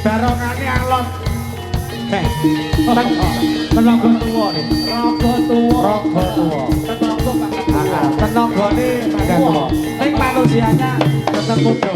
barokane alon. Tenaga tuwa nih. Raga tuwa. Tenagane madan tuwa. Ning manusianya tetep muda.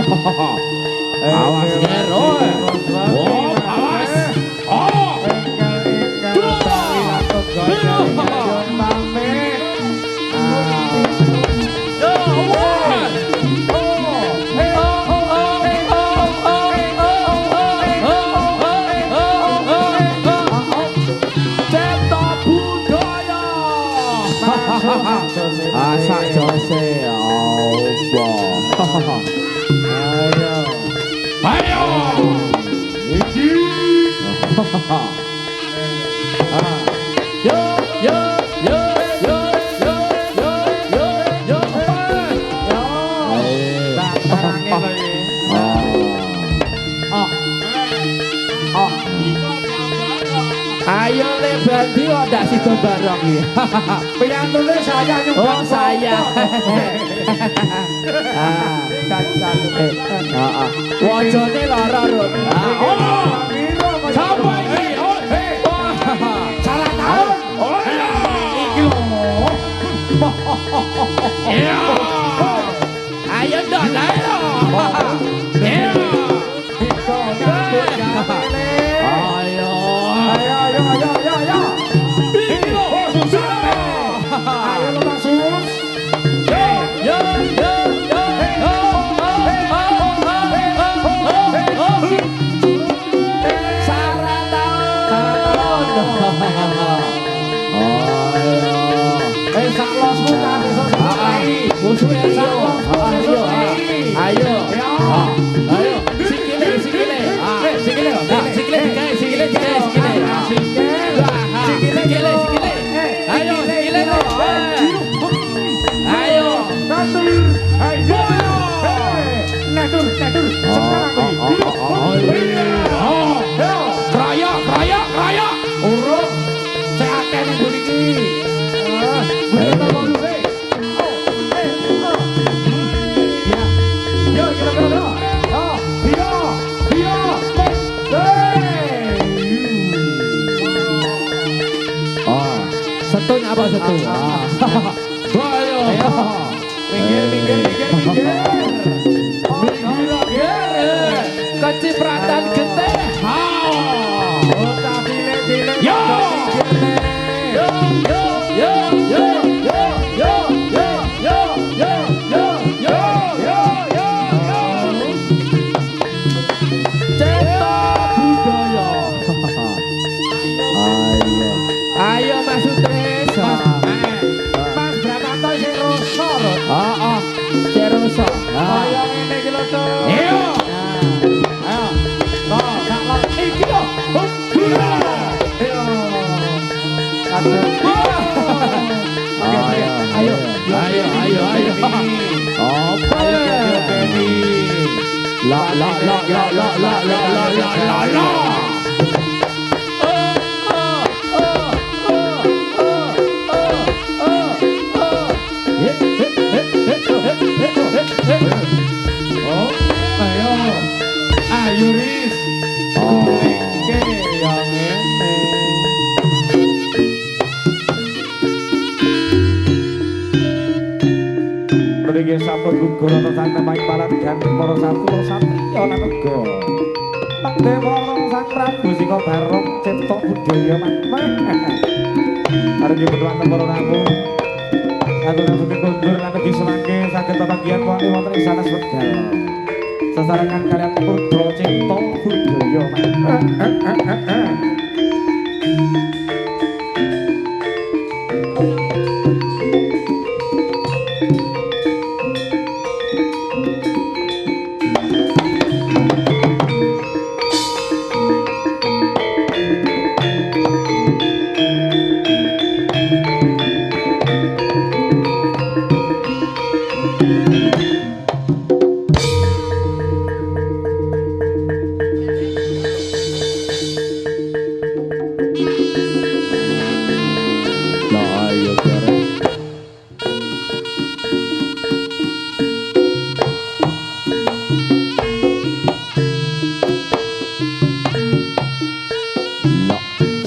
Awas ger, oi. Oh, awas. Oh. Asak Jose, Allah. Ayo, iki. Yo, yo, yo, yo, yo, yo, yo, yo, yo. Tak terangin lagi. Ayo le bandi kok ndak sido bareng iki. Piyantune saya nyumbang. Oh, saya. Wajane lara Rut. Sapa iki? Salah tahun. Oh iya. Iki lho. Iya. Ayo dong, ayo. Iya. Ayo. Ayo. Iki lho. Ayo lo Masus. Yo. Sarah tahun. Saklosmu kan iso selesai. Musuhnya ayo. Sikile. Sikile digawe. Ayo, sikile. Ayo. Natur. Kroyok. Urut. Seaken nggon iki. Setun apa setun? Ayo. Minggir. Kecipratan gede. Yo. Ayo Mas Sutris. Mas Bramanto sing rusa lho. Heeh. Ceroso. Kaya ngene iki lho, Cuk. Ayo. Ayo. Toh, saklon iki lho. Ayo. Aduh. Ayo. Apa? La. Ayo Riz. Oke, yang ini. Mriki sampun gugur ana sang temaing palat ganteng para satya lan uga Dewa Sang Prabu Sika Barong Cipta Budaya maneh. Arep berdua para tamu. Atur-atur kundur lan ugi semangke saged pepanggihan wonten wonten ing sanes wekdal. Sesarengan kalian putra Cipta Budaya maneh.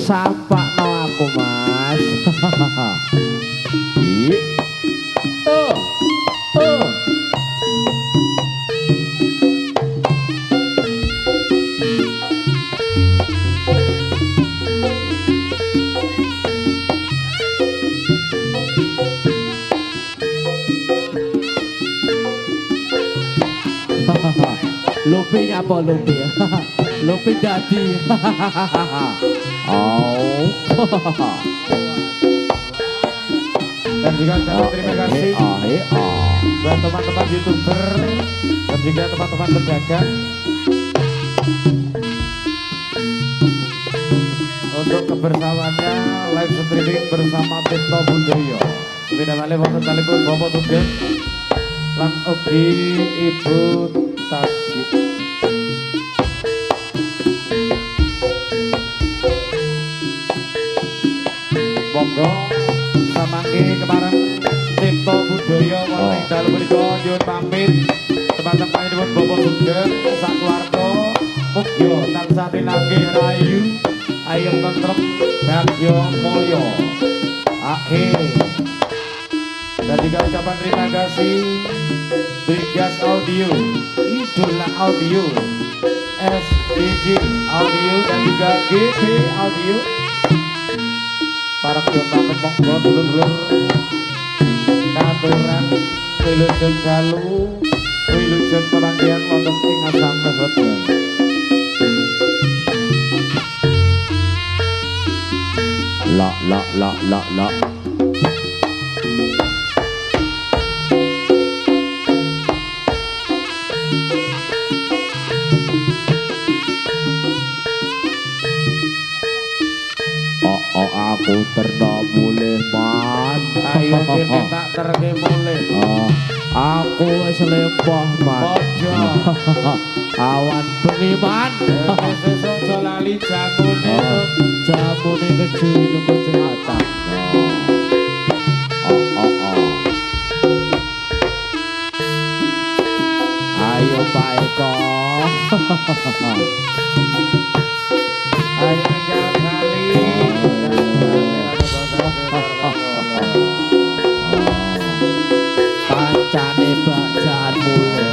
Sampakno aku Mas. Lupi apa lupi? Lupi dadi. Oh. Dan juga ucapan terima kasih buat teman-teman YouTuber dan juga teman-teman pedagang untuk kebersamaannya live streaming bersama Tirto Budoyo. Beda malih wonten kalipun Bapak Sugeng lan ugi Ibu Tajib. Monggo samangke kemareng Tirto Budoyo wonten ing dalem menika nyuwun pamit teman-teman pun Bapak Sugeng sakeluarga mugi tansah tinanggih rahayu ayem tentrem bagya mulya. Akhir dan juga ucapan terima kasih Brigas Audio, Idola Audio, SDG Audio dan juga GB Audio. Para pengetahuan monggo dulur-dulur katuran wilujeng dalu wilujeng pemanggihan wonten ing asam mesweten. La. Oh aku terno mulih man. Ayo kene tak terke mulih. Aku wis lempah man. Padha. Awan bengi man. Sesuk aja lali jamune. Jamune keju kesehatan. Ayo Pak Eko. Ayo tinggal kali. Kancane bacaan mulih.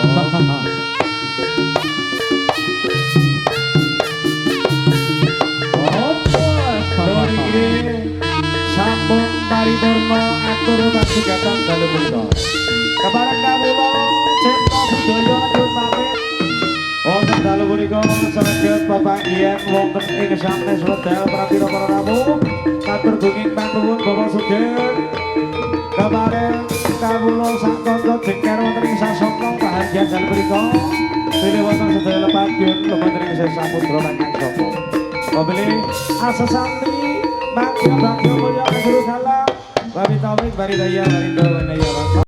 Sampun paripurna atur panjenengan dalem menika. Kepareng kawula Tirto Budoyo nyuwun pamit. Wonten dalem menika saged pepanggihan wonten ing sanes wedal prapira para tamu. Matur bunging panuwun Bapak Sugeng. Kepareng kawula sak kanca jengker wonten ing sasana bahagian dalem menika. Pilih wonten sedaya lepadyun lumantar ing samudra lan sapa. Mobil asesantri Bagyo mulya guru salam Bari tauhid bari daya bari doa